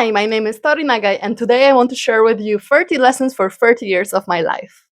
Hi, my name is Tori Nagai, and today I want to share with you 30 lessons for 30 years of my life.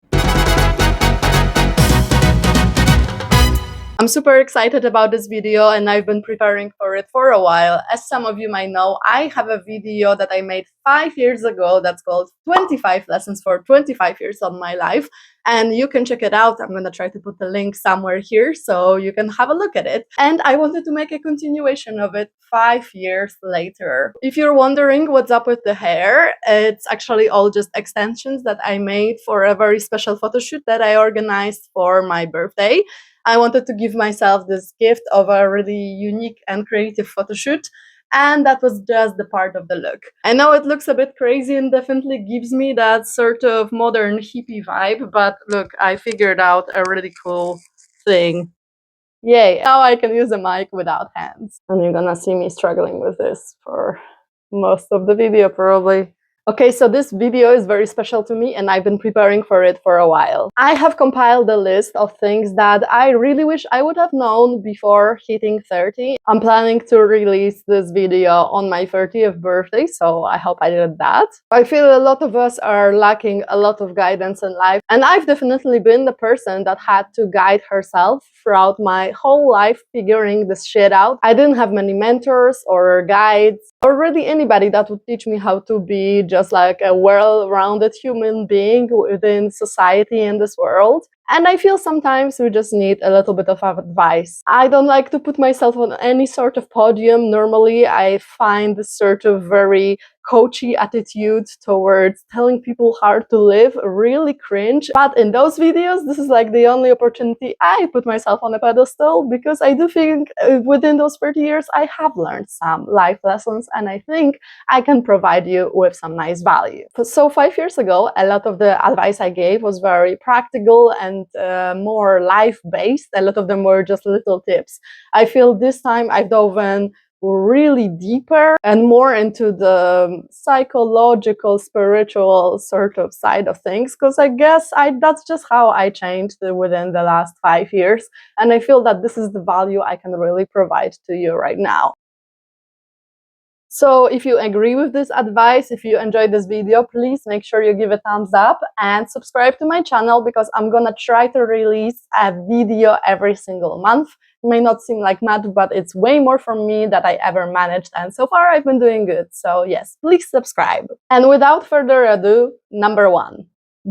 I'm super excited about this video and I've been preparing for it for a while. As some of you might know, I have a video that I made 5 years ago that's called 25 lessons for 25 years of my life, and you can check it out. I'm gonna try to put the link somewhere here so you can have a look at it. And I wanted to make a continuation of it 5 years later. If you're wondering what's up with the hair, it's actually all just extensions that I made for a very special photo shoot that I organized for my birthday. I wanted to give myself this gift of a really unique and creative photo shoot, and that was just the part of the look. I know it looks a bit crazy and definitely gives me that sort of modern hippie vibe, but look, I figured out a really cool thing. Yay, now I can use a mic without hands. And you're gonna see me struggling with this for most of the video probably. Okay, so this video is very special to me and I've been preparing for it for a while. I have compiled a list of things that I really wish I would have known before hitting 30. I'm planning to release this video on my 30th birthday, so I hope I did that. I feel a lot of us are lacking a lot of guidance in life, and I've definitely been the person that had to guide herself throughout my whole life figuring this shit out. I didn't have many mentors or guides or really anybody that would teach me how to be just like a well-rounded human being within society in this world. And I feel sometimes we just need a little bit of advice. I don't like to put myself on any sort of podium. Normally, I find this sort of very coachy attitude towards telling people how to live really cringe. But in those videos, this is like the only opportunity I put myself on a pedestal, because I do think within those 30 years, I have learned some life lessons, and I think I can provide you with some nice value. So 5 years ago, a lot of the advice I gave was very practical and more life-based. A lot of them were just little tips. I feel this time I've dove in really deeper and more into the psychological, spiritual sort of side of things, because I guess that's just how I changed within the last 5 years, and I feel that this is the value I can really provide to you right now. So if you agree with this advice, if you enjoyed this video, please make sure you give a thumbs up and subscribe to my channel, because I'm gonna try to release a video every single month. It may not seem like much, but it's way more from me than I ever managed, and so far I've been doing good. So yes, please subscribe. And without further ado, number 1,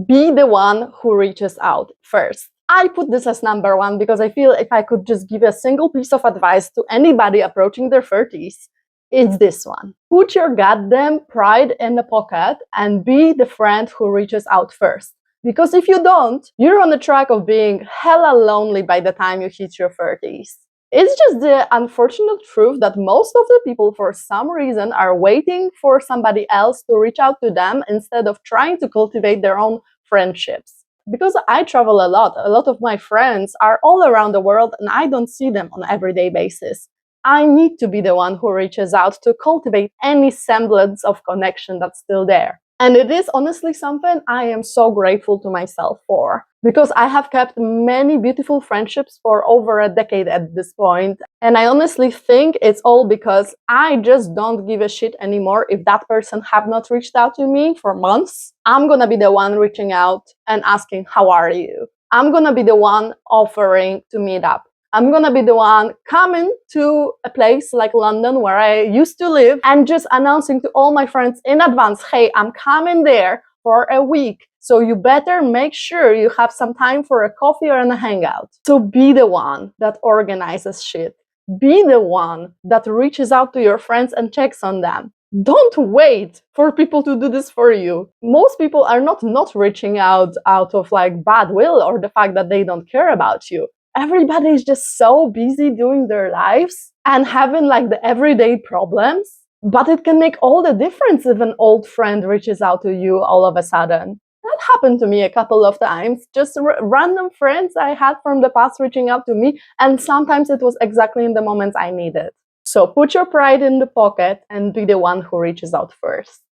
be the one who reaches out first. I put this as number 1 because I feel if I could just give a single piece of advice to anybody approaching their 30s, it's this one. Put your goddamn pride in the pocket and be the friend who reaches out first. Because if you don't, you're on the track of being hella lonely by the time you hit your 30s. It's just the unfortunate truth that most of the people, for some reason, are waiting for somebody else to reach out to them instead of trying to cultivate their own friendships. Because I travel a lot of my friends are all around the world and I don't see them on an everyday basis. I need to be the one who reaches out to cultivate any semblance of connection that's still there. And it is honestly something I am so grateful to myself for, because I have kept many beautiful friendships for over a decade at this point. And I honestly think it's all because I just don't give a shit anymore if that person have not reached out to me for months. I'm gonna be the one reaching out and asking, how are you? I'm gonna be the one offering to meet up. I'm gonna be the one coming to a place like London where I used to live and just announcing to all my friends in advance, hey, I'm coming there for a week, so you better make sure you have some time for a coffee or a hangout. So be the one that organizes shit. Be the one that reaches out to your friends and checks on them. Don't wait for people to do this for you. Most people are not reaching out of like bad will or the fact that they don't care about you. Everybody is just so busy doing their lives and having like the everyday problems, but it can make all the difference if an old friend reaches out to you all of a sudden. That happened to me a couple of times, just random friends I had from the past reaching out to me, and sometimes it was exactly in the moments I needed. So put your pride in the pocket and be the one who reaches out first.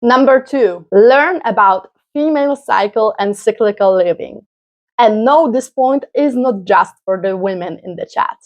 Number 2, learn about female cycle and cyclical living. And no, this point is not just for the women in the chat.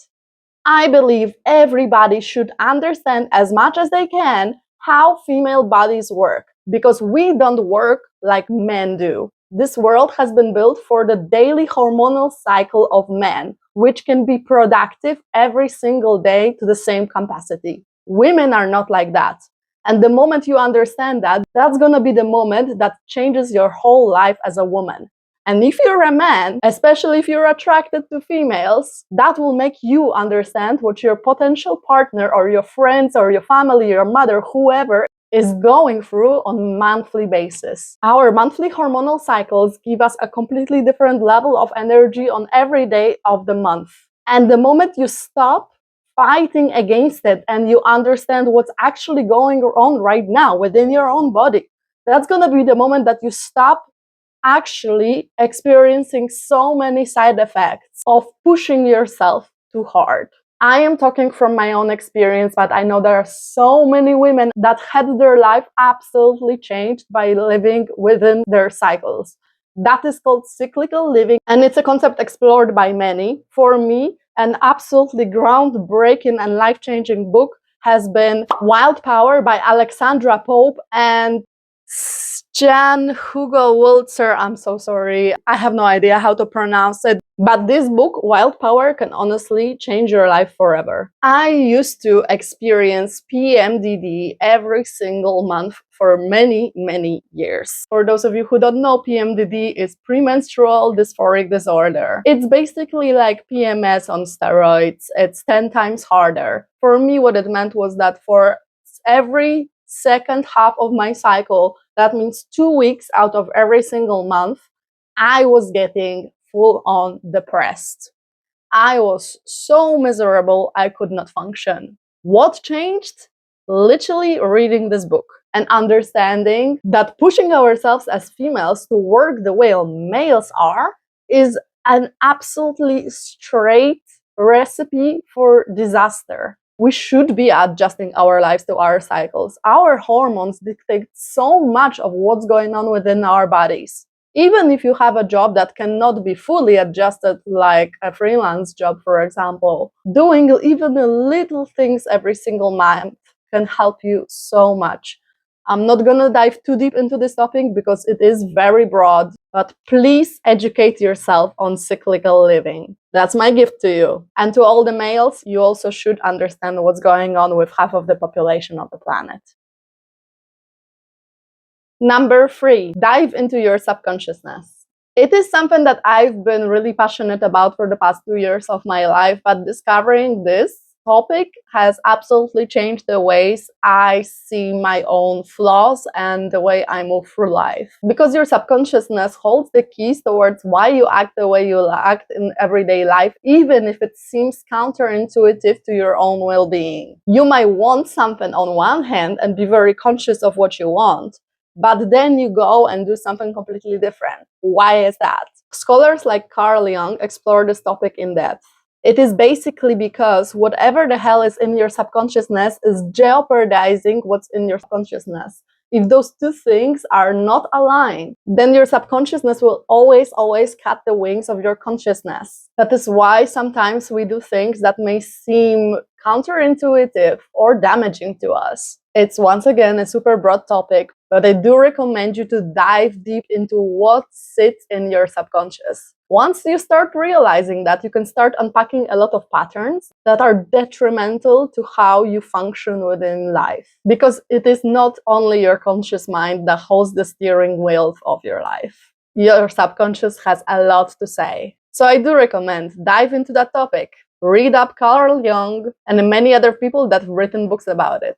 I believe everybody should understand as much as they can how female bodies work, because we don't work like men do. This world has been built for the daily hormonal cycle of men, which can be productive every single day to the same capacity. Women are not like that. And the moment you understand that, that's gonna be the moment that changes your whole life as a woman. And if you're a man, especially if you're attracted to females, that will make you understand what your potential partner or your friends or your family, your mother, whoever is going through on a monthly basis. Our monthly hormonal cycles give us a completely different level of energy on every day of the month. And the moment you stop fighting against it and you understand what's actually going on right now within your own body, that's going to be the moment that you stop actually experiencing so many side effects of pushing yourself too hard. I am talking from my own experience, but I know there are so many women that had their life absolutely changed by living within their cycles. That is called cyclical living, and it's a concept explored by many. For me, an absolutely groundbreaking and life-changing book has been Wild Power by Alexandra Pope and Jan Hugo Wulzer. I'm so sorry. I have no idea how to pronounce it. But this book, Wild Power, can honestly change your life forever. I used to experience PMDD every single month for many, many years. For those of you who don't know, PMDD is premenstrual dysphoric disorder. It's basically like PMS on steroids. It's 10 times harder. For me, what it meant was that for every second half of my cycle, that means 2 weeks out of every single month, I was getting full-on depressed. I was so miserable, I could not function. What changed? Literally reading this book and understanding that pushing ourselves as females to work the way males are is an absolutely straight recipe for disaster. We should be adjusting our lives to our cycles. Our hormones dictate so much of what's going on within our bodies. Even if you have a job that cannot be fully adjusted, like a freelance job, for example, doing even the little things every single month can help you so much. I'm not gonna dive too deep into this topic because it is very broad, but please educate yourself on cyclical living. That's my gift to you. And to all the males, you also should understand what's going on with half of the population of the planet. Number 3, dive into your subconsciousness. It is something that I've been really passionate about for the past 2 years of my life, but discovering this topic has absolutely changed the ways I see my own flaws and the way I move through life. Because your subconsciousness holds the keys towards why you act the way you act in everyday life, even if it seems counterintuitive to your own well-being. You might want something on one hand and be very conscious of what you want, but then you go and do something completely different. Why is that? Scholars like Carl Jung explore this topic in depth. It is basically because whatever the hell is in your subconsciousness is jeopardizing what's in your consciousness. If those two things are not aligned, then your subconsciousness will always cut the wings of your consciousness. That is why sometimes we do things that may seem counterintuitive or damaging to us. It's once again a super broad topic, but I do recommend you to dive deep into what sits in your subconscious. Once you start realizing that, you can start unpacking a lot of patterns that are detrimental to how you function within life. Because it is not only your conscious mind that holds the steering wheel of your life. Your subconscious has a lot to say. So I do recommend dive into that topic. Read up Carl Jung and many other people that have written books about it.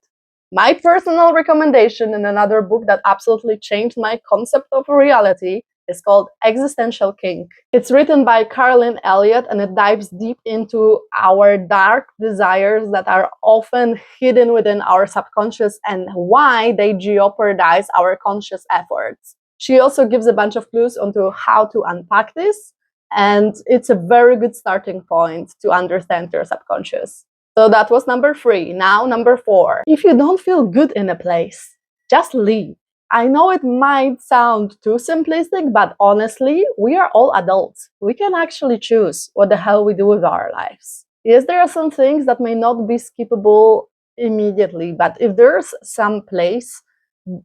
My personal recommendation in another book that absolutely changed my concept of reality is called Existential Kink. It's written by Carolyn Elliott and it dives deep into our dark desires that are often hidden within our subconscious and why they jeopardize our conscious efforts. She also gives a bunch of clues onto how to unpack this, and it's a very good starting point to understand your subconscious. So that was number 3. Now number 4. If you don't feel good in a place, just leave. I know it might sound too simplistic, but honestly, we are all adults. We can actually choose what the hell we do with our lives. Yes, there are some things that may not be skippable immediately, but if there's some place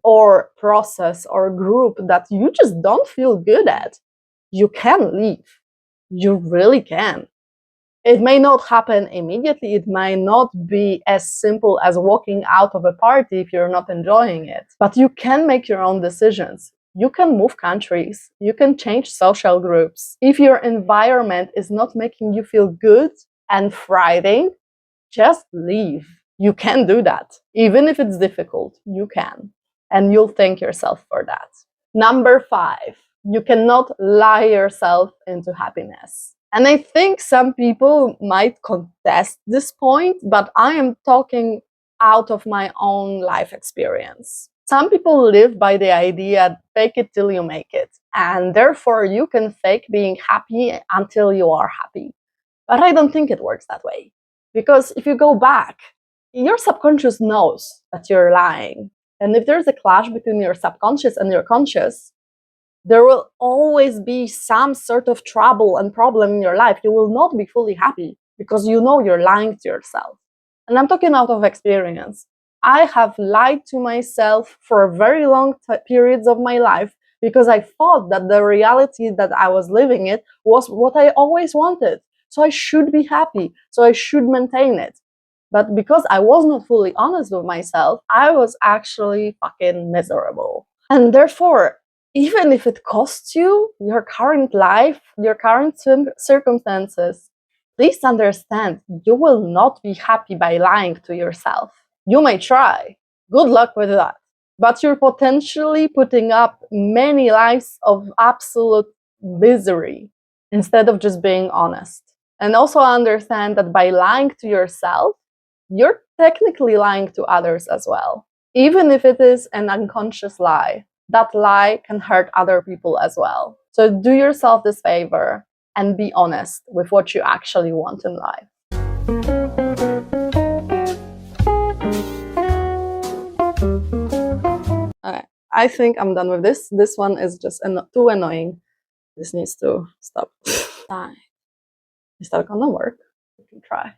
or process or group that you just don't feel good at, you can leave. You really can. It may not happen immediately. It might not be as simple as walking out of a party if you're not enjoying it. But you can make your own decisions. You can move countries. You can change social groups. If your environment is not making you feel good and thriving, just leave. You can do that. Even if it's difficult, you can. And you'll thank yourself for that. Number 5, you cannot lie yourself into happiness. And I think some people might contest this point, but I am talking out of my own life experience. Some people live by the idea, fake it till you make it. And therefore, you can fake being happy until you are happy. But I don't think it works that way. Because if you go back, your subconscious knows that you're lying. And if there's a clash between your subconscious and your conscious, there will always be some sort of trouble and problem in your life. You will not be fully happy because you know you're lying to yourself. And I'm talking out of experience. I have lied to myself for very long periods of my life because I thought that the reality that I was living it was what I always wanted. So I should be happy. So I should maintain it. But because I was not fully honest with myself, I was actually fucking miserable. And therefore, even if it costs you your current life, your current circumstances, please understand you will not be happy by lying to yourself. You may try. Good luck with that. But you're potentially putting up many lives of absolute misery instead of just being honest. And also understand that by lying to yourself, you're technically lying to others as well. Even if it is an unconscious lie, that lie can hurt other people as well. So do yourself this favor and be honest with what you actually want in life. Okay, I think I'm done with this. This one is just too annoying. This needs to stop. Is that gonna work? We can try.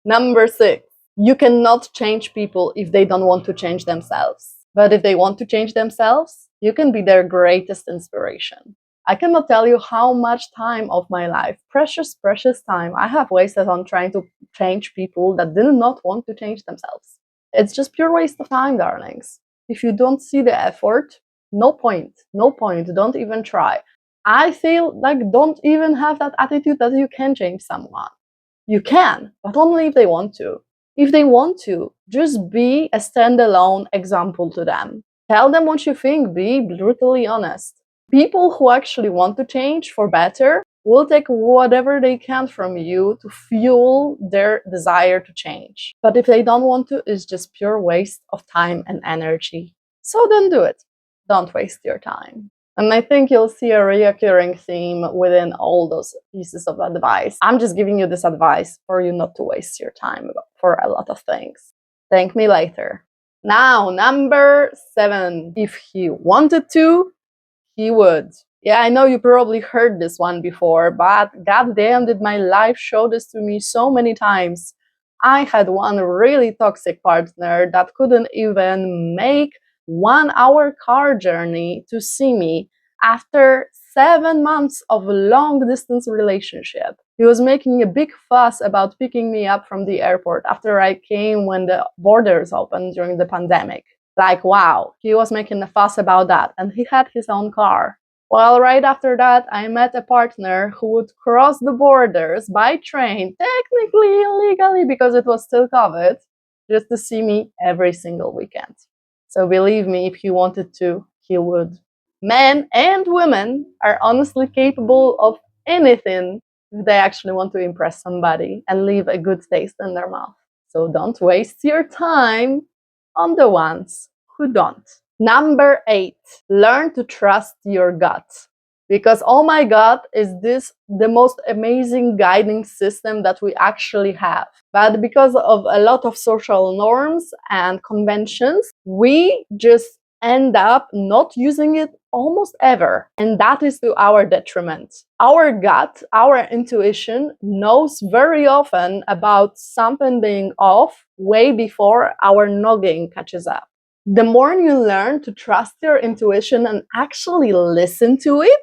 Number 6. You cannot change people if they don't want to change themselves. But if they want to change themselves, you can be their greatest inspiration. I cannot tell you how much time of my life, precious, precious time, I have wasted on trying to change people that did not want to change themselves. It's just pure waste of time, darlings. If you don't see the effort, no point, no point, don't even try. I feel like don't even have that attitude that you can change someone. You can, but only if they want to. If they want to, just be a standalone example to them. Tell them what you think, be brutally honest. People who actually want to change for better will take whatever they can from you to fuel their desire to change. But if they don't want to, it's just pure waste of time and energy. So don't do it. Don't waste your time. And I think you'll see a recurring theme within all those pieces of advice. I'm just giving you this advice for you not to waste your time for a lot of things. Thank me later. Now, number 7. If he wanted to, he would. Yeah, I know you probably heard this one before, but goddamn did my life show this to me so many times. I had one really toxic partner that couldn't even make 1-hour car journey to see me after 7 months of a long distance relationship. He was making a big fuss about picking me up from the airport after I came when the borders opened during the pandemic. Like, wow, he was making a fuss about that, and he had his own car. Well, right after that, I met a partner who would cross the borders by train, technically illegally because it was still COVID, just to see me every single weekend. So believe me, if he wanted to, he would. Men and women are honestly capable of anything if they actually want to impress somebody and leave a good taste in their mouth. So don't waste your time on the ones who don't. Number 8, learn to trust your gut. Because oh my God, is this the most amazing guiding system that we actually have. But because of a lot of social norms and conventions, we just end up not using it almost ever. And that is to our detriment. Our gut, our intuition knows very often about something being off way before our noggin catches up. The more you learn to trust your intuition and actually listen to it,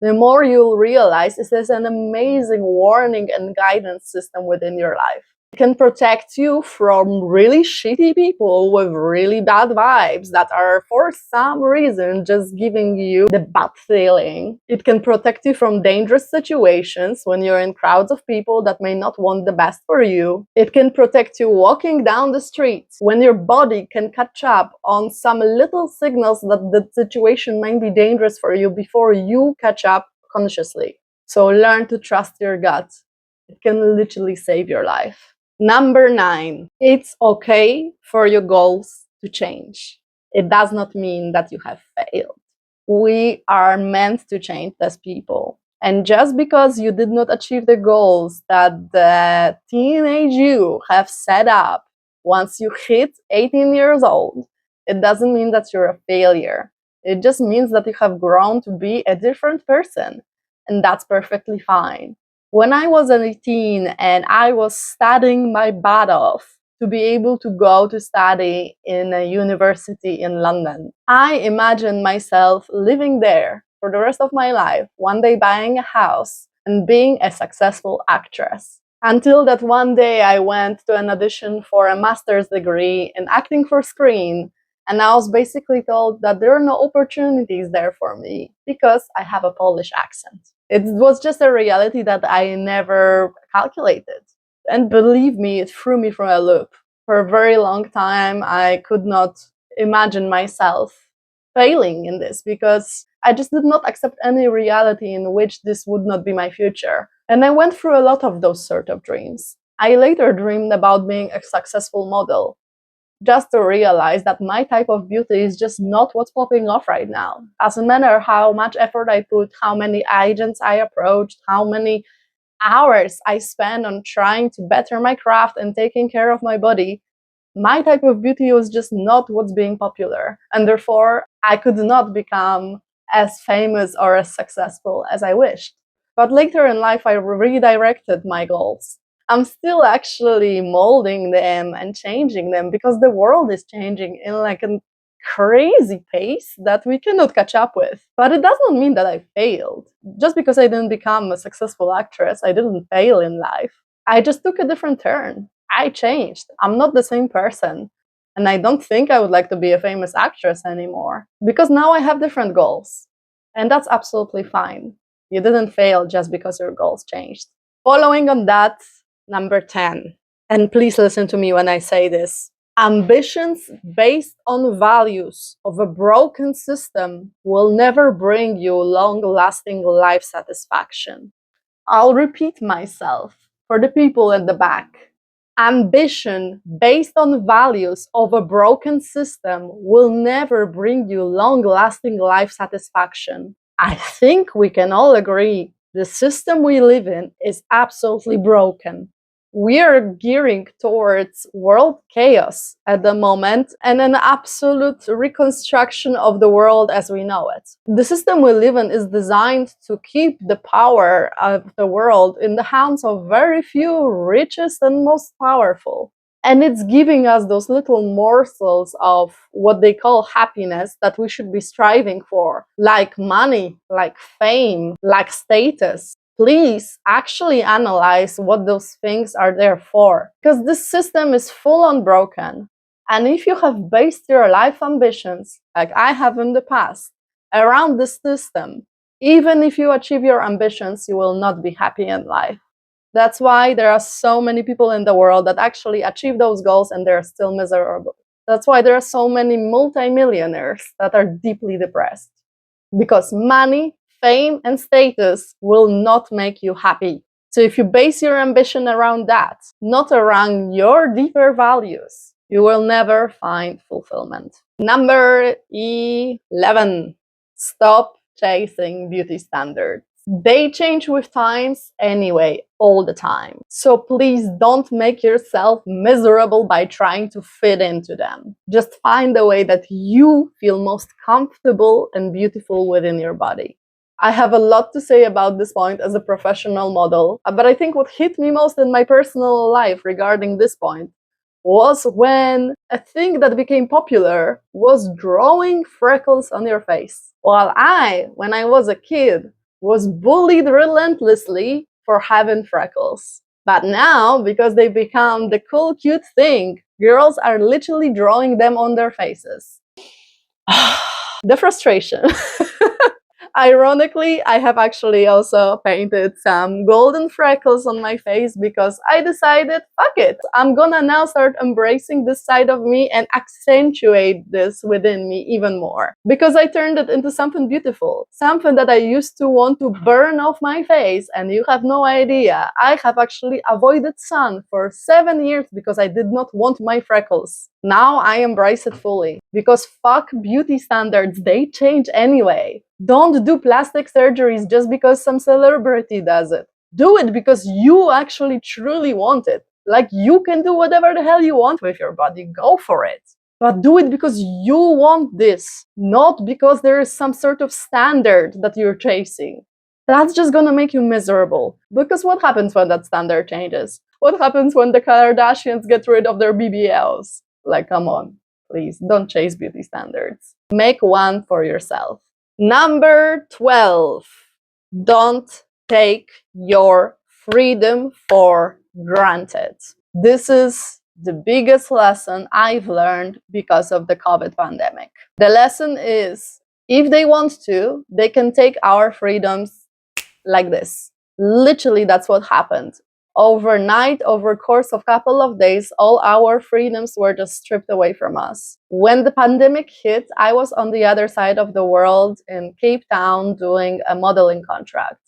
the more you'll realize this is an amazing warning and guidance system within your life. It can protect you from really shitty people with really bad vibes that are, for some reason, just giving you the bad feeling. It can protect you from dangerous situations when you're in crowds of people that may not want the best for you. It can protect you walking down the streets when your body can catch up on some little signals that the situation may be dangerous for you before you catch up consciously. So learn to trust your gut. It can literally save your life. Number 9, it's okay for your goals to change. It does not mean that you have failed. We are meant to change as people. And just because you did not achieve the goals that the teenage you have set up once you hit 18 years old, it doesn't mean that you're a failure. It just means that you have grown to be a different person. And that's perfectly fine. When I was 18 and I was studying my butt off to be able to go to study in a university in London, I imagined myself living there for the rest of my life, one day buying a house and being a successful actress. Until that one day I went to an audition for a master's degree in acting for screen, and I was basically told that there are no opportunities there for me because I have a Polish accent. It was just a reality that I never calculated. And believe me, it threw me for a loop. For a very long time, I could not imagine myself failing in this because I just did not accept any reality in which this would not be my future. And I went through a lot of those sort of dreams. I later dreamed about being a successful model, just to realize that my type of beauty is just not what's popping off right now. Doesn't matter how much effort I put, how many agents I approached, how many hours I spend on trying to better my craft and taking care of my body, my type of beauty was just not what's being popular. And therefore, I could not become as famous or as successful as I wished. But later in life, I redirected my goals. I'm still actually molding them and changing them because the world is changing in like a crazy pace that we cannot catch up with. But it does not mean that I failed. Just because I didn't become a successful actress, I didn't fail in life. I just took a different turn. I changed. I'm not the same person. And I don't think I would like to be a famous actress anymore because now I have different goals. And that's absolutely fine. You didn't fail just because your goals changed. Following on that, number 10, and please listen to me when I say this. Ambitions based on values of a broken system will never bring you long-lasting life satisfaction. I'll repeat myself for the people at the back. Ambition based on values of a broken system will never bring you long-lasting life satisfaction. I think we can all agree the system we live in is absolutely broken. We are gearing towards world chaos at the moment and an absolute reconstruction of the world as we know it. The system we live in is designed to keep the power of the world in the hands of very few richest and most powerful. And it's giving us those little morsels of what they call happiness that we should be striving for, like money, like fame, like status. Please actually analyze what those things are there for, because this system is full on broken. And if you have based your life ambitions, like I have in the past, around this system, even if you achieve your ambitions, you will not be happy in life. That's why there are so many people in the world that actually achieve those goals and they're still miserable. That's why there are so many multimillionaires that are deeply depressed. Because money, fame, and status will not make you happy. So if you base your ambition around that, not around your deeper values, you will never find fulfillment. Number 11, stop chasing beauty standards. They change with times anyway, all the time. So please don't make yourself miserable by trying to fit into them. Just find a way that you feel most comfortable and beautiful within your body. I have a lot to say about this point as a professional model, but I think what hit me most in my personal life regarding this point was when a thing that became popular was drawing freckles on your face. While when I was a kid, was bullied relentlessly for having freckles. But now, because they become the cool, cute thing, girls are literally drawing them on their faces. The frustration. Ironically, I have actually also painted some golden freckles on my face because I decided, fuck it, I'm gonna now start embracing this side of me and accentuate this within me even more. Because I turned it into something beautiful, something that I used to want to burn off my face, and you have no idea. I have actually avoided sun for 7 years because I did not want my freckles. Now I embrace it fully because fuck beauty standards, they change anyway. Don't do plastic surgeries just because some celebrity does it. Do it because you actually truly want it. Like, you can do whatever the hell you want with your body, go for it. But do it because you want this, not because there is some sort of standard that you're chasing. That's just gonna make you miserable. Because what happens when that standard changes? What happens when the Kardashians get rid of their BBLs? Like, come on, please, don't chase beauty standards. Make one for yourself. Number 12, don't take your freedom for granted. This is the biggest lesson I've learned because of the COVID pandemic. The lesson is, if they want to, they can take our freedoms like this. Literally, that's what happened. Overnight, over course of couple of days, all our freedoms were just stripped away from us. When the pandemic hit, I was on the other side of the world in Cape Town doing a modeling contract.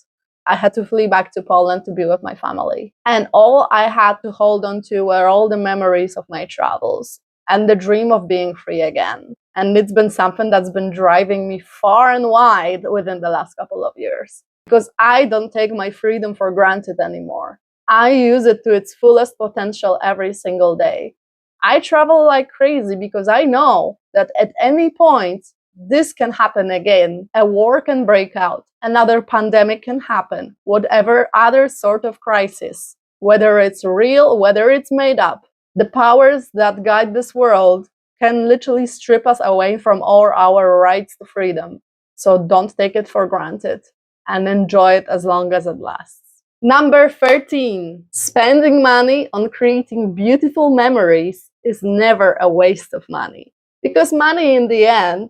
I had to flee back to Poland to be with my family. And all I had to hold on to were all the memories of my travels and the dream of being free again. And it's been something that's been driving me far and wide within the last couple of years. Because I don't take my freedom for granted anymore. I use it to its fullest potential every single day. I travel like crazy because I know that at any point, this can happen again. A war can break out. Another pandemic can happen. Whatever other sort of crisis, whether it's real, whether it's made up, the powers that guide this world can literally strip us away from all our rights to freedom. So don't take it for granted and enjoy it as long as it lasts. Number 13, spending money on creating beautiful memories is never a waste of money. Because money in the end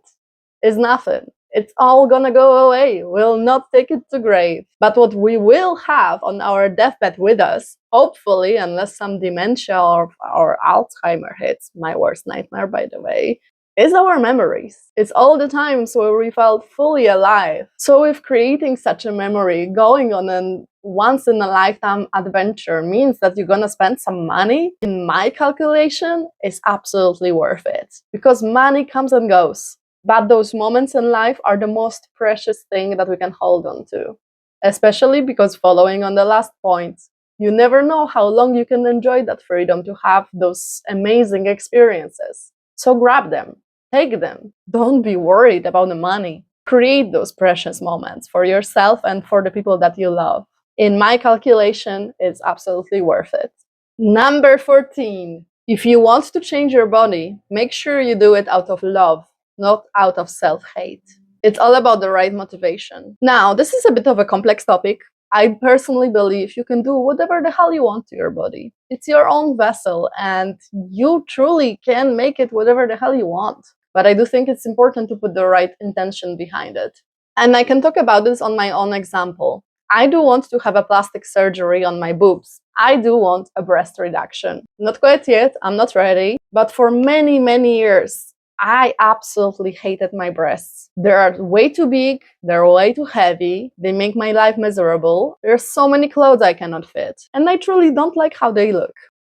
is nothing. It's all gonna go away. We'll not take it to grave. But what we will have on our deathbed with us, hopefully, unless some dementia or Alzheimer hits, my worst nightmare, by the way, is our memories. It's all the times where we felt fully alive. So if creating such a memory, going on a once-in-a-lifetime adventure means that you're gonna spend some money, in my calculation, it's absolutely worth it. Because money comes and goes. But those moments in life are the most precious thing that we can hold on to. Especially because, following on the last point, you never know how long you can enjoy that freedom to have those amazing experiences. So grab them. Take them. Don't be worried about the money. Create those precious moments for yourself and for the people that you love. In my calculation, it's absolutely worth it. Number 14. If you want to change your body, make sure you do it out of love, not out of self-hate. It's all about the right motivation. Now, this is a bit of a complex topic. I personally believe you can do whatever the hell you want to your body. It's your own vessel, and you truly can make it whatever the hell you want. But I do think it's important to put the right intention behind it. And I can talk about this on my own example. I do want to have a plastic surgery on my boobs. I do want a breast reduction. Not quite yet, I'm not ready, but for many, many years, I absolutely hated my breasts. They are way too big, they're way too heavy, they make my life miserable, there's so many clothes I cannot fit, and I truly don't like how they look.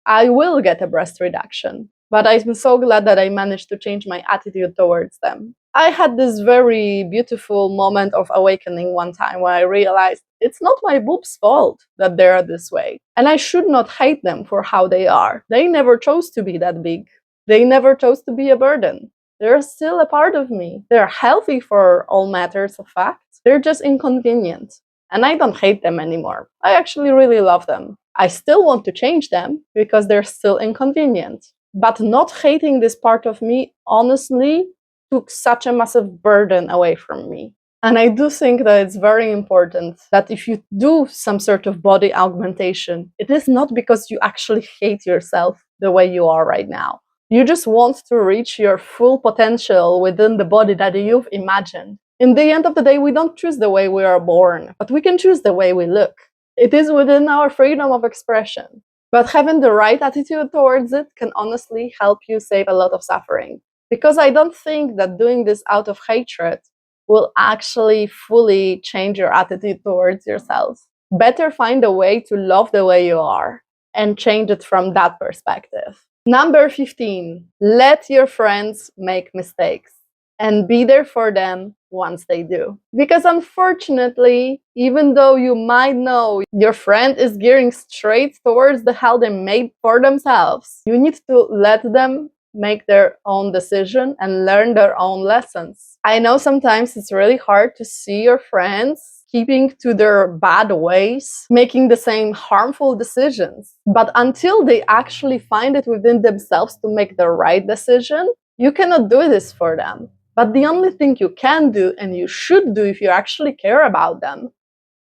I will get a breast reduction, but I'm so glad that I managed to change my attitude towards them. I had this very beautiful moment of awakening one time when I realized it's not my boobs' fault that they are this way. And I should not hate them for how they are. They never chose to be that big. They never chose to be a burden. They're still a part of me. They're healthy for all matters of fact. They're just inconvenient. And I don't hate them anymore. I actually really love them. I still want to change them because they're still inconvenient. But not hating this part of me, honestly, took such a massive burden away from me. And I do think that it's very important that if you do some sort of body augmentation, it is not because you actually hate yourself the way you are right now. You just want to reach your full potential within the body that you've imagined. In the end of the day, we don't choose the way we are born, but we can choose the way we look. It is within our freedom of expression. But having the right attitude towards it can honestly help you save a lot of suffering. Because I don't think that doing this out of hatred will actually fully change your attitude towards yourself. Better find a way to love the way you are and change it from that perspective. Number 15, let your friends make mistakes and be there for them once they do. Because unfortunately, even though you might know your friend is gearing straight towards the hell they made for themselves, you need to let them make their own decision and learn their own lessons. I know sometimes it's really hard to see your friends keeping to their bad ways, making the same harmful decisions. But until they actually find it within themselves to make the right decision, you cannot do this for them. But the only thing you can do, and you should do if you actually care about them,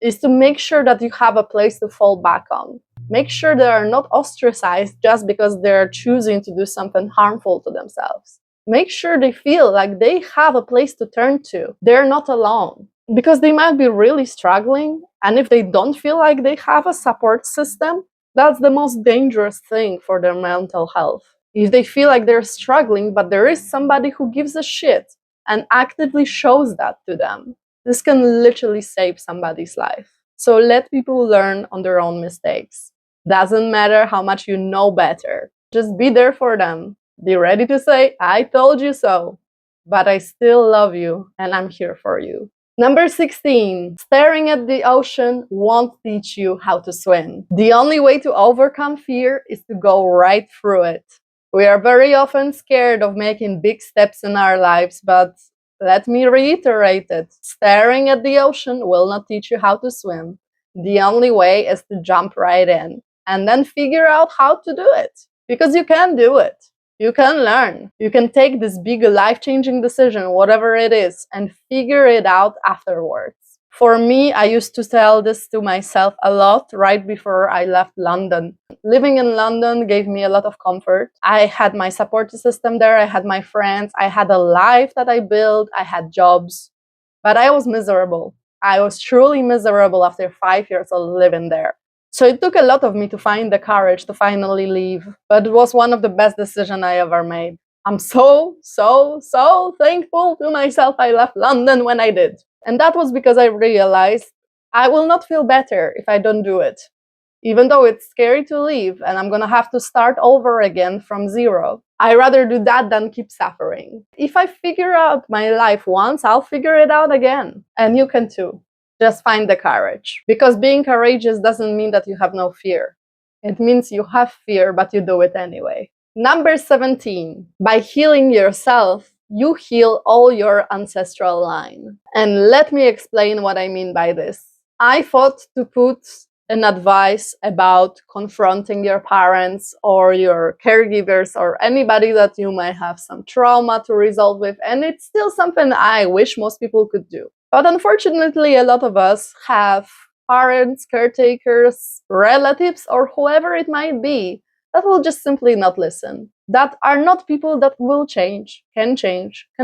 is to make sure that you have a place to fall back on. Make sure they are not ostracized just because they're choosing to do something harmful to themselves. Make sure they feel like they have a place to turn to. They're not alone. Because they might be really struggling, and if they don't feel like they have a support system, that's the most dangerous thing for their mental health. If they feel like they're struggling, but there is somebody who gives a shit and actively shows that to them, this can literally save somebody's life. So let people learn on their own mistakes. Doesn't matter how much you know better. Just be there for them. Be ready to say, I told you so, but I still love you and I'm here for you. Number 16, staring at the ocean won't teach you how to swim. The only way to overcome fear is to go right through it. We are very often scared of making big steps in our lives, but let me reiterate it. Staring at the ocean will not teach you how to swim. The only way is to jump right in and then figure out how to do it. Because you can do it. You can learn. You can take this big life-changing decision, whatever it is, and figure it out afterwards. For me, I used to tell this to myself a lot right before I left London. Living in London gave me a lot of comfort. I had my support system there, I had my friends, I had a life that I built, I had jobs, but I was miserable. I was truly miserable after 5 years of living there. So it took a lot of me to find the courage to finally leave, but it was one of the best decisions I ever made. I'm so thankful to myself I left London when I did. And that was because I realized I will not feel better if I don't do it. Even though it's scary to leave and I'm gonna have to start over again from zero, I rather do that than keep suffering. If I figure out my life once, I'll figure it out again. And you can too. Just find the courage. Because being courageous doesn't mean that you have no fear. It means you have fear, but you do it anyway. Number 17. By healing yourself, you heal all your ancestral line. And let me explain what I mean by this. I thought to put an advice about confronting your parents or your caregivers or anybody that you might have some trauma to resolve with, and it's still something I wish most people could do. But unfortunately, a lot of us have parents, caretakers, relatives, or whoever it might be that will just simply not listen. That are not people that will change, can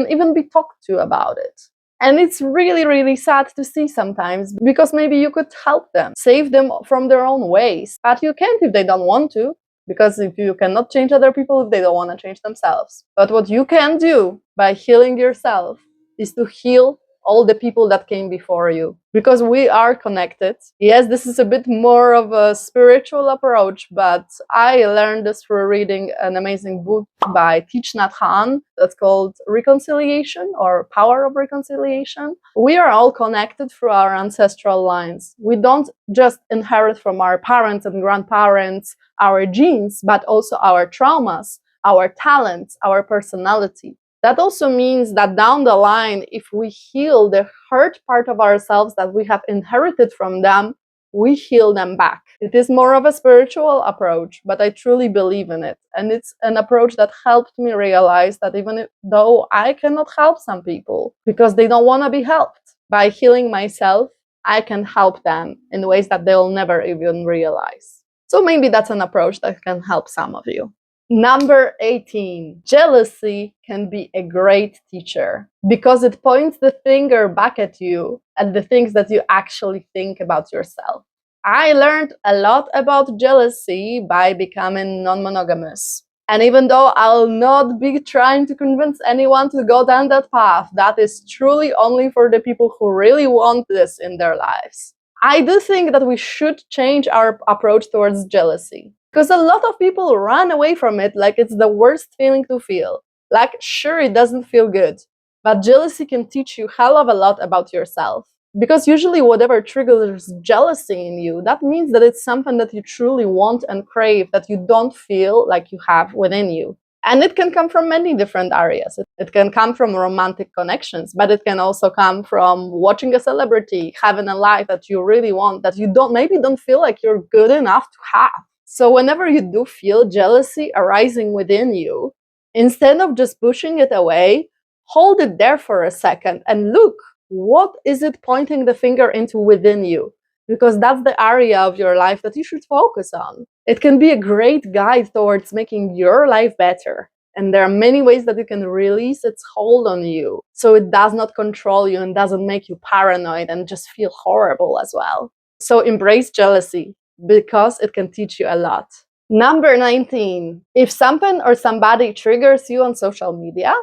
even be talked to about it. And it's really sad to see sometimes, because maybe you could help them, save them from their own ways. But you can't if they don't want to, because if you cannot change other people if they don't want to change themselves. But what you can do by healing yourself is to heal all the people that came before you, because we are connected. Yes, this is a bit more of a spiritual approach, but I learned this through reading an amazing book by Thich Nhat Hanh that's called Reconciliation, or Power of Reconciliation. We are all connected through our ancestral lines. We don't just inherit from our parents and grandparents our genes, but also our traumas, our talents, our personality. That also means that down the line, if we heal the hurt part of ourselves that we have inherited from them, we heal them back. It is more of a spiritual approach, but I truly believe in it. And it's an approach that helped me realize that even though I cannot help some people because they don't want to be helped, by healing myself, I can help them in ways that they'll never even realize. So maybe that's an approach that can help some of you. Number 18, jealousy can be a great teacher because it points the finger back at you, at the things that you actually think about yourself. I learned a lot about jealousy by becoming non-monogamous. And even though I'll not be trying to convince anyone to go down that path, that is truly only for the people who really want this in their lives. I do think that we should change our approach towards jealousy, because a lot of people run away from it like it's the worst feeling to feel. Like, sure, it doesn't feel good, but jealousy can teach you a hell of a lot about yourself. Because usually whatever triggers jealousy in you, that means that it's something that you truly want and crave that you don't feel like you have within you. And it can come from many different areas. It can come from romantic connections, but it can also come from watching a celebrity, having a life that you really want, that you maybe don't feel like you're good enough to have. So whenever you do feel jealousy arising within you, instead of just pushing it away, hold it there for a second and look, what is it pointing the finger into within you? Because that's the area of your life that you should focus on. It can be a great guide towards making your life better. And there are many ways that you can release its hold on you so it does not control you and doesn't make you paranoid and just feel horrible as well. So embrace jealousy because it can teach you a lot. Number 19, if something or somebody triggers you on social media,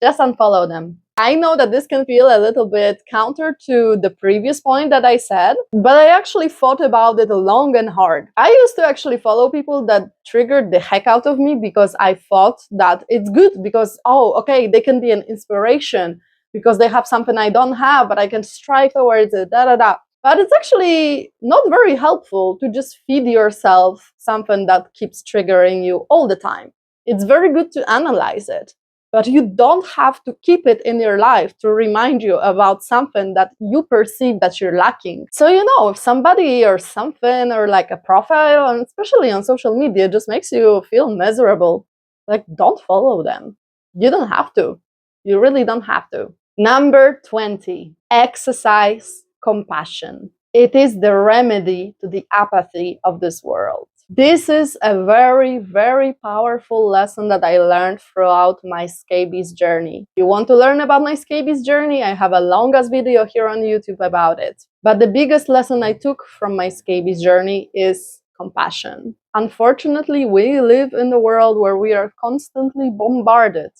just unfollow them. I know that this can feel a little bit counter to the previous point that I said, but I actually thought about it long and hard. I used to actually follow people that triggered the heck out of me because I thought that it's good because, oh, okay, they can be an inspiration because they have something I don't have, but I can strive towards it, da da da. But it's actually not very helpful to just feed yourself something that keeps triggering you all the time. It's very good to analyze it. But you don't have to keep it in your life to remind you about something that you perceive that you're lacking. So, if somebody or something or like a profile, and especially on social media, just makes you feel miserable, like, don't follow them. You don't have to. You really don't have to. Number 20, exercise compassion. It is the remedy to the apathy of this world. This is a very, very powerful lesson that I learned throughout my scabies journey. If you want to learn about my scabies journey, I have a long-ass video here on YouTube about it. But the biggest lesson I took from my scabies journey is compassion. Unfortunately, we live in a world where we are constantly bombarded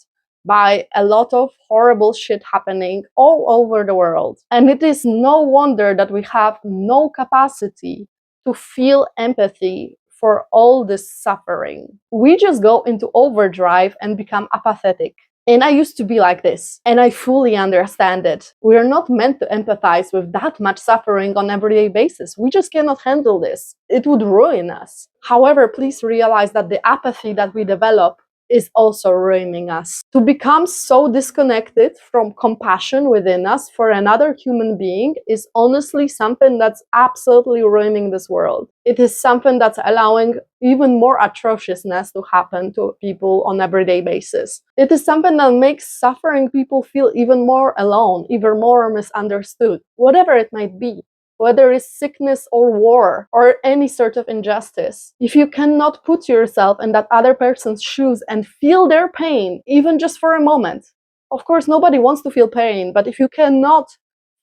by a lot of horrible shit happening all over the world. And it is no wonder that we have no capacity to feel empathy for all this suffering. We just go into overdrive and become apathetic. And I used to be like this, and I fully understand it. We are not meant to empathize with that much suffering on an everyday basis. We just cannot handle this. It would ruin us. However, please realize that the apathy that we develop is also ruining us. To become so disconnected from compassion within us for another human being is honestly something that's absolutely ruining this world. It is something that's allowing even more atrociousness to happen to people on an everyday basis. It is something that makes suffering people feel even more alone, even more misunderstood, whatever it might be. Whether it's sickness or war or any sort of injustice. If you cannot put yourself in that other person's shoes and feel their pain, even just for a moment, of course, nobody wants to feel pain, but if you cannot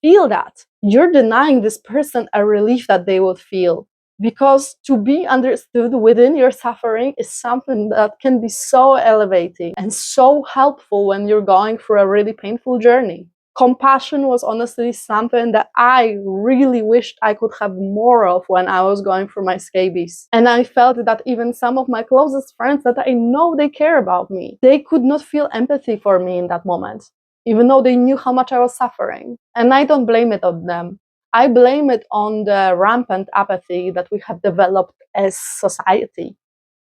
feel that, you're denying this person a relief that they would feel. Because to be understood within your suffering is something that can be so elevating and so helpful when you're going through a really painful journey. Compassion was honestly something that I really wished I could have more of when I was going through my scabies. And I felt that even some of my closest friends that I know they care about me, they could not feel empathy for me in that moment, even though they knew how much I was suffering. And I don't blame it on them. I blame it on the rampant apathy that we have developed as society.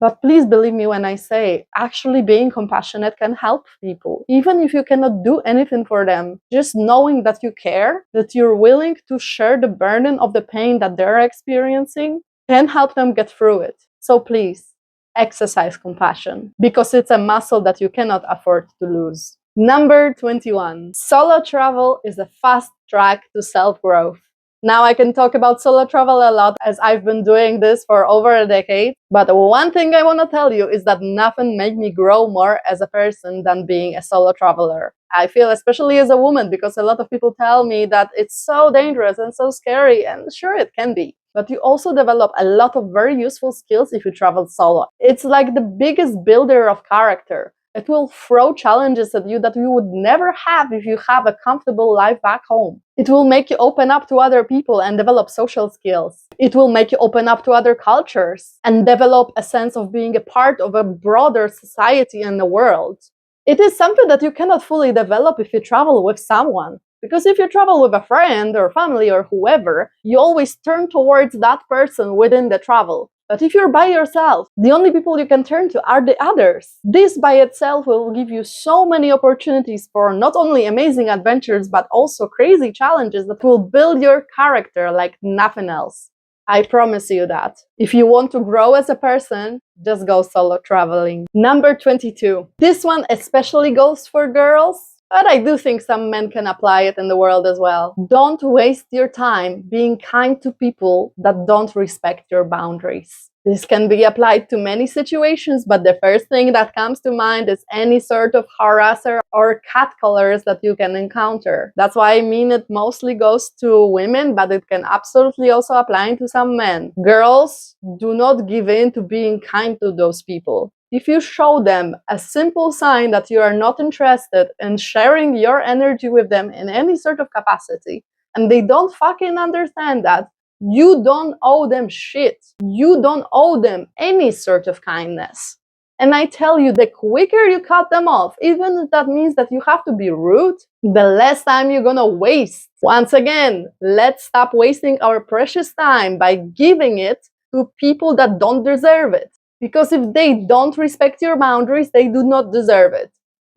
But please believe me when I say, actually being compassionate can help people. Even if you cannot do anything for them, just knowing that you care, that you're willing to share the burden of the pain that they're experiencing, can help them get through it. So please, exercise compassion, because it's a muscle that you cannot afford to lose. Number 21. Solo travel is a fast track to self-growth. Now I can talk about solo travel a lot as I've been doing this for over a decade. But one thing I want to tell you is that nothing made me grow more as a person than being a solo traveler. I feel, especially as a woman, because a lot of people tell me that it's so dangerous and so scary, and sure, it can be. But you also develop a lot of very useful skills if you travel solo. It's like the biggest builder of character. It will throw challenges at you that you would never have if you have a comfortable life back home. It will make you open up to other people and develop social skills. It will make you open up to other cultures and develop a sense of being a part of a broader society and the world. It is something that you cannot fully develop if you travel with someone. Because if you travel with a friend or family or whoever, you always turn towards that person within the travel. But if you're by yourself, the only people you can turn to are the others. This by itself will give you so many opportunities for not only amazing adventures, but also crazy challenges that will build your character like nothing else. I promise you that. If you want to grow as a person, just go solo traveling. Number 22. This one especially goes for girls, but I do think some men can apply it in the world as well. Don't waste your time being kind to people that don't respect your boundaries. This can be applied to many situations, but the first thing that comes to mind is any sort of harasser or catcallers that you can encounter. That's why I mean it mostly goes to women, but it can absolutely also apply to some men. Girls, do not give in to being kind to those people. If you show them a simple sign that you are not interested in sharing your energy with them in any sort of capacity, and they don't fucking understand that, you don't owe them shit. You don't owe them any sort of kindness. And I tell you, the quicker you cut them off, even if that means that you have to be rude, the less time you're gonna waste. Once again, let's stop wasting our precious time by giving it to people that don't deserve it. Because if they don't respect your boundaries, they do not deserve it.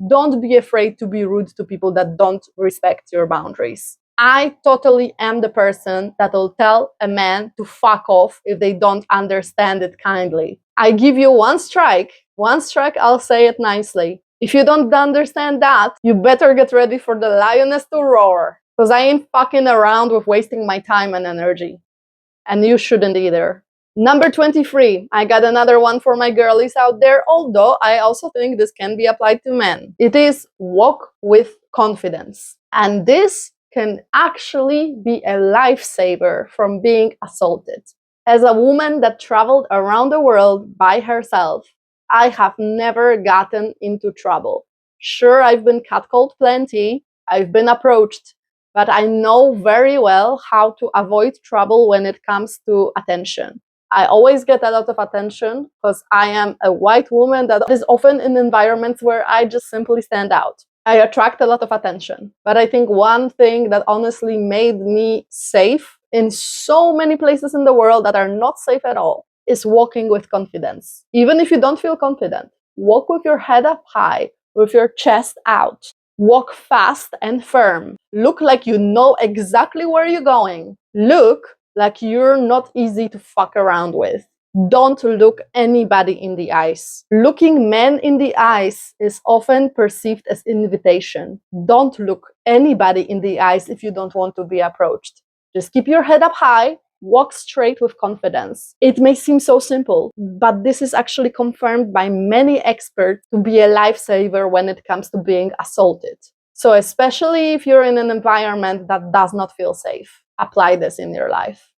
Don't be afraid to be rude to people that don't respect your boundaries. I totally am the person that will tell a man to fuck off if they don't understand it kindly. I give you one strike, I'll say it nicely. If you don't understand that, you better get ready for the lioness to roar. Because I ain't fucking around with wasting my time and energy. And you shouldn't either. Number 23, I got another one for my girlies out there, although I also think this can be applied to men. It is walk with confidence. And this can actually be a lifesaver from being assaulted. As a woman that traveled around the world by herself, I have never gotten into trouble. Sure, I've been catcalled plenty, I've been approached, but I know very well how to avoid trouble when it comes to attention. I always get a lot of attention because I am a white woman that is often in environments where I just simply stand out. I attract a lot of attention. But I think one thing that honestly made me safe in so many places in the world that are not safe at all is walking with confidence. Even if you don't feel confident, walk with your head up high, with your chest out. Walk fast and firm. Look like you know exactly where you're going. Look like you're not easy to fuck around with. Don't look anybody in the eyes. Looking men in the eyes is often perceived as invitation. Don't look anybody in the eyes if you don't want to be approached. Just keep your head up high. Walk straight with confidence. It may seem so simple, but this is actually confirmed by many experts to be a lifesaver when it comes to being assaulted. So especially if you're in an environment that does not feel safe, apply this in your life.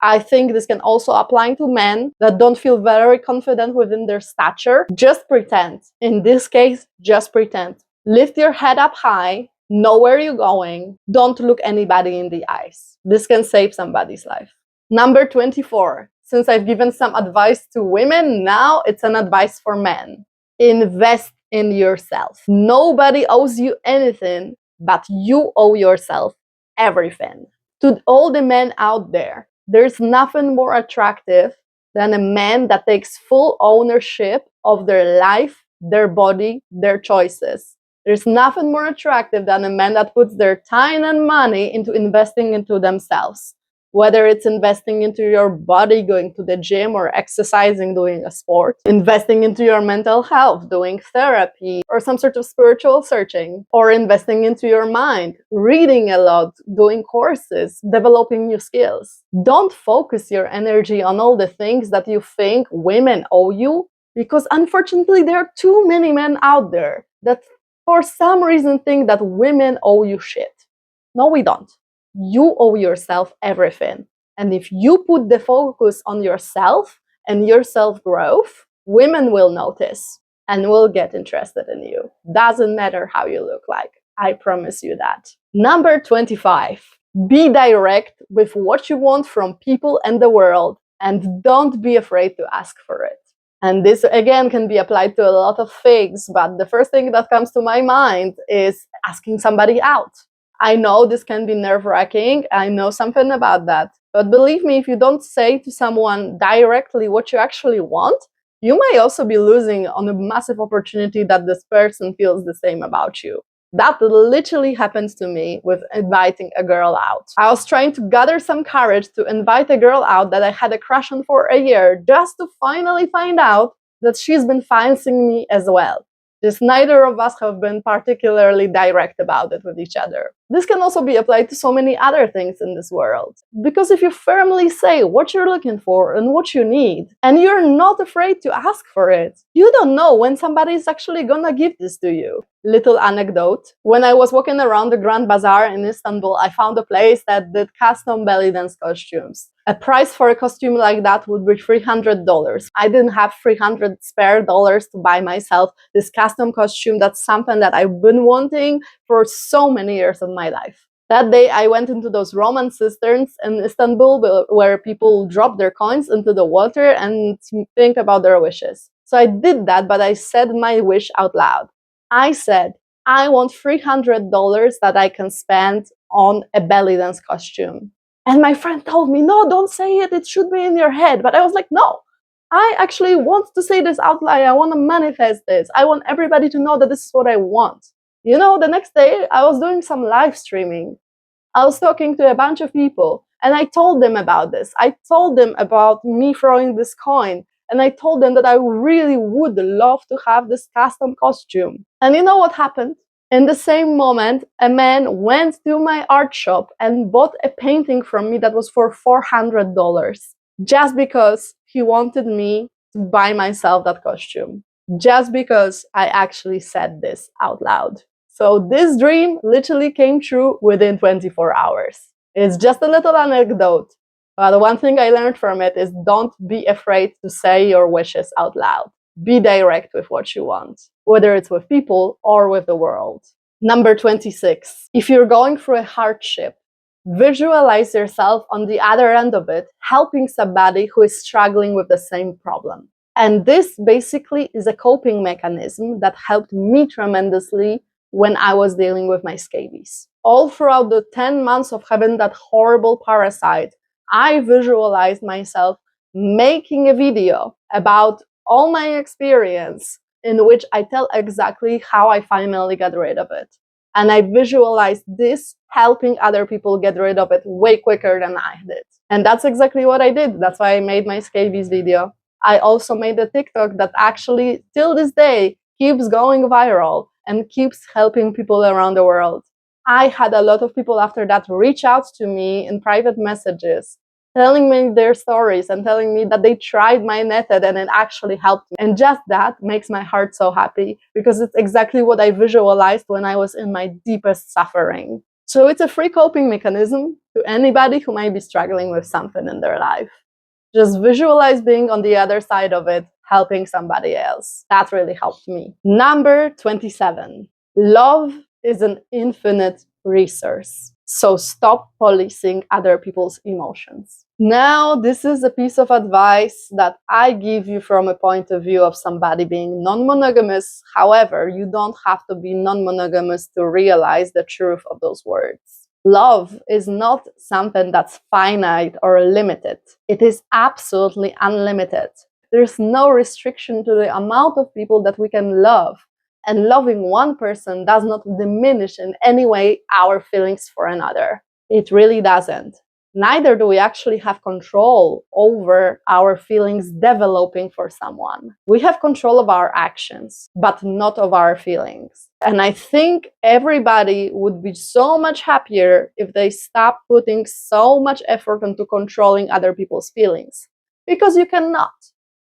I think this can also apply to men that don't feel very confident within their stature. Just pretend. In this case, just pretend. Lift your head up high, Know where you're going. Don't look anybody in the eyes. This can save somebody's life. Number 24. Since I've given some advice to women, now it's an advice for men. Invest in yourself. Nobody owes you anything, but you owe yourself everything. To all the men out there, there's nothing more attractive than a man that takes full ownership of their life, their body, their choices. There's nothing more attractive than a man that puts their time and money into investing into themselves. Whether it's investing into your body, going to the gym, or exercising, doing a sport, investing into your mental health, doing therapy, or some sort of spiritual searching, or investing into your mind, reading a lot, doing courses, developing new skills. Don't focus your energy on all the things that you think women owe you, because unfortunately there are too many men out there that for some reason think that women owe you shit. No, we don't. You owe yourself everything. And if you put the focus on yourself and your self-growth, women will notice and will get interested in you. Doesn't matter how you look like. I promise you that. Number 25. Be direct with what you want from people and the world, and don't be afraid to ask for it. And this, again, can be applied to a lot of things, but the first thing that comes to my mind is asking somebody out. I know this can be nerve-wracking. I know something about that. But believe me, if you don't say to someone directly what you actually want, you may also be losing on a massive opportunity that this person feels the same about you. That literally happened to me with inviting a girl out. I was trying to gather some courage to invite a girl out that I had a crush on for a year, just to finally find out that she's been fancying me as well. Just neither of us have been particularly direct about it with each other. This can also be applied to so many other things in this world. Because if you firmly say what you're looking for and what you need, and you're not afraid to ask for it, you don't know when somebody is actually gonna give this to you. Little anecdote. When I was walking around the Grand Bazaar in Istanbul, I found a place that did custom belly dance costumes. A price for a costume like that would be $300. I didn't have $300 spare dollars to buy myself this custom costume. That's something that I've been wanting for so many years of my life. That day I went into those Roman cisterns in Istanbul where people drop their coins into the water and think about their wishes. So I did that, but I said my wish out loud. I said, I want $300 that I can spend on a belly dance costume. And my friend told me, no, don't say it. It should be in your head. But I was like, no, I actually want to say this out loud. I want to manifest this. I want everybody to know that this is what I want. You know, the next day I was doing some live streaming. I was talking to a bunch of people and I told them about this. I told them about me throwing this coin. And I told them that I really would love to have this custom costume. And you know what happened? In the same moment, a man went to my art shop and bought a painting from me that was for $400. Just because he wanted me to buy myself that costume. Just because I actually said this out loud. So this dream literally came true within 24 hours. It's just a little anecdote. The one thing I learned from it is don't be afraid to say your wishes out loud. Be direct with what you want, whether it's with people or with the world. Number 26. If you're going through a hardship, visualize yourself on the other end of it, helping somebody who is struggling with the same problem. And this basically is a coping mechanism that helped me tremendously when I was dealing with my scabies. All throughout the 10 months of having that horrible parasite, I visualized myself making a video about all my experience in which I tell exactly how I finally got rid of it. And I visualized this helping other people get rid of it way quicker than I did. And that's exactly what I did. That's why I made my scabies video. I also made a TikTok that actually, till this day, keeps going viral and keeps helping people around the world. I had a lot of people after that reach out to me in private messages, telling me their stories and telling me that they tried my method and it actually helped me. And just that makes my heart so happy because it's exactly what I visualized when I was in my deepest suffering. So it's a free coping mechanism to anybody who might be struggling with something in their life. Just visualize being on the other side of it, helping somebody else. That really helped me. Number 27. Love is an infinite resource. So stop policing other people's emotions. Now, this is a piece of advice that I give you from a point of view of somebody being non-monogamous. However, you don't have to be non-monogamous to realize the truth of those words. Love is not something that's finite or limited. It is absolutely unlimited. There's no restriction to the amount of people that we can love. And loving one person does not diminish in any way our feelings for another. It really doesn't. Neither do we actually have control over our feelings developing for someone. We have control of our actions, but not of our feelings. And I think everybody would be so much happier if they stop putting so much effort into controlling other people's feelings. Because you cannot.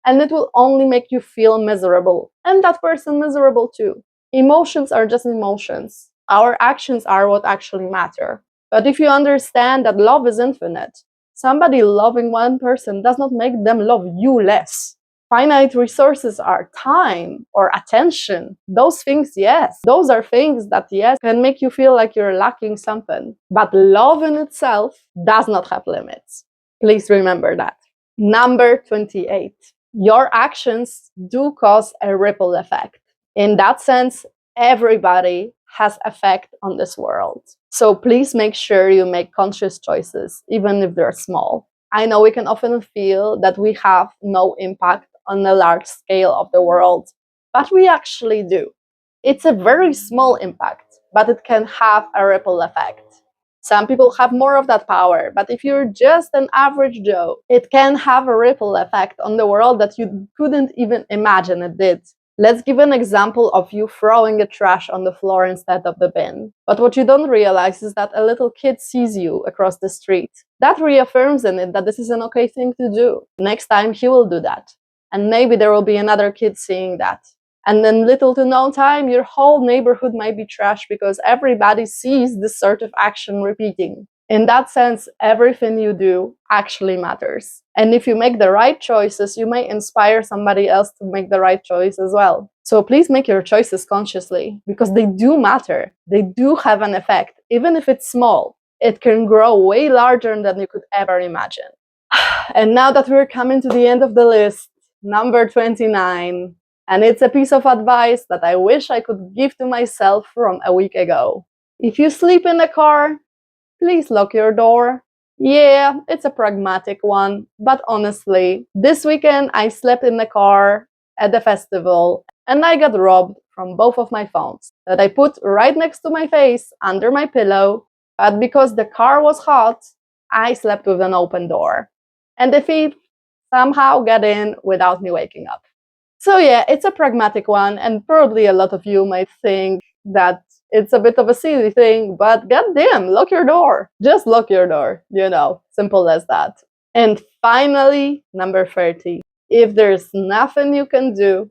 And it will only make you feel miserable, and that person miserable too. Emotions are just emotions. Our actions are what actually matter. But if you understand that love is infinite, somebody loving one person does not make them love you less. Finite resources are time or attention. Those things, yes. Those are things that, yes, can make you feel like you're lacking something. But love in itself does not have limits. Please remember that. Number 28. Your actions do cause a ripple effect. In that sense, everybody has effect on this world. So please make sure you make conscious choices, even if they're small. I know we can often feel that we have no impact on the large scale of the world, but we actually do. It's a very small impact, but it can have a ripple effect. Some people have more of that power, but if you're just an average Joe, it can have a ripple effect on the world that you couldn't even imagine it did. Let's give an example of you throwing the trash on the floor instead of the bin. But what you don't realize is that a little kid sees you across the street. That reaffirms in it that this is an okay thing to do. Next time he will do that. And maybe there will be another kid seeing that. And in little to no time, your whole neighborhood might be trashed because everybody sees this sort of action repeating. In that sense, everything you do actually matters. And if you make the right choices, you may inspire somebody else to make the right choice as well. So please make your choices consciously, because they do matter. They do have an effect, even if it's small. It can grow way larger than you could ever imagine. And now that we're coming to the end of the list, number 29. And it's a piece of advice that I wish I could give to myself from a week ago. If you sleep in the car, please lock your door. Yeah, it's a pragmatic one, but honestly, this weekend I slept in the car at the festival and I got robbed from both of my phones that I put right next to my face under my pillow, but because the car was hot, I slept with an open door. And the thief somehow got in without me waking up. So yeah, it's a pragmatic one, and probably a lot of you might think that it's a bit of a silly thing, but goddamn, lock your door. Just lock your door, simple as that. And finally, number 30. If there's nothing you can do,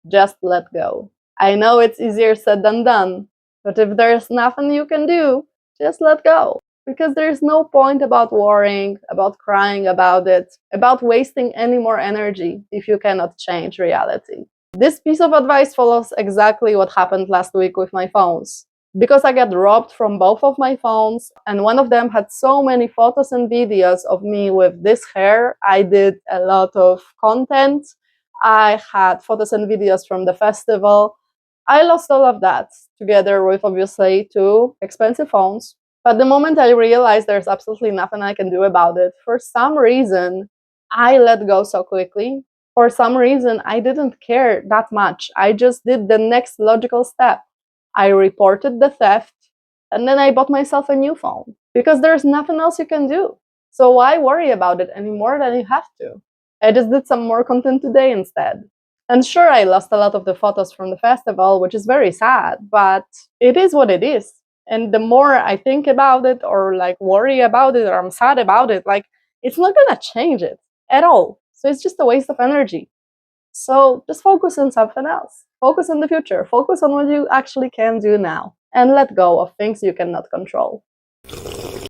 just let go. I know it's easier said than done, but if there's nothing you can do, just let go. Because there's no point about worrying, about crying about it, about wasting any more energy if you cannot change reality. This piece of advice follows exactly what happened last week with my phones. Because I got robbed from both of my phones, and one of them had so many photos and videos of me with this hair, I did a lot of content. I had photos and videos from the festival. I lost all of that, together with obviously 2 expensive phones. But the moment I realized there's absolutely nothing I can do about it, for some reason, I let go so quickly. For some reason, I didn't care that much. I just did the next logical step. I reported the theft, and then I bought myself a new phone. Because there's nothing else you can do. So why worry about it any more than you have to? I just did some more content today instead. And sure, I lost a lot of the photos from the festival, which is very sad, but it is what it is. And the more I think about it or worry about it or I'm sad about it, it's not gonna change it at all. So it's just a waste of energy. So just focus on something else. Focus on the future. Focus on what you actually can do now. And let go of things you cannot control.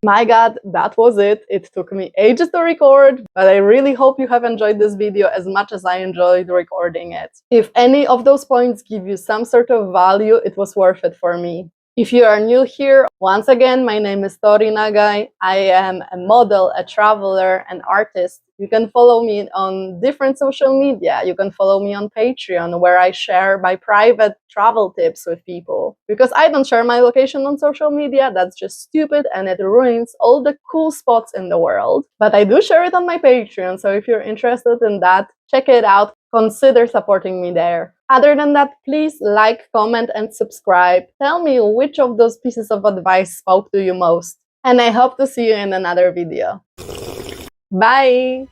My god, that was it. It took me ages to record, but I really hope you have enjoyed this video as much as I enjoyed recording it. If any of those points give you some sort of value, it was worth it for me. If you are new here, once again, my name is Tori Nagai. I am a model, a traveler, an artist. You can follow me on different social media. You can follow me on Patreon, where I share my private travel tips with people. Because I don't share my location on social media, that's just stupid and it ruins all the cool spots in the world. But I do share it on my Patreon, so if you're interested in that, check it out. Consider supporting me there. Other than that, please like, comment, and subscribe. Tell me which of those pieces of advice spoke to you most. And I hope to see you in another video. Bye!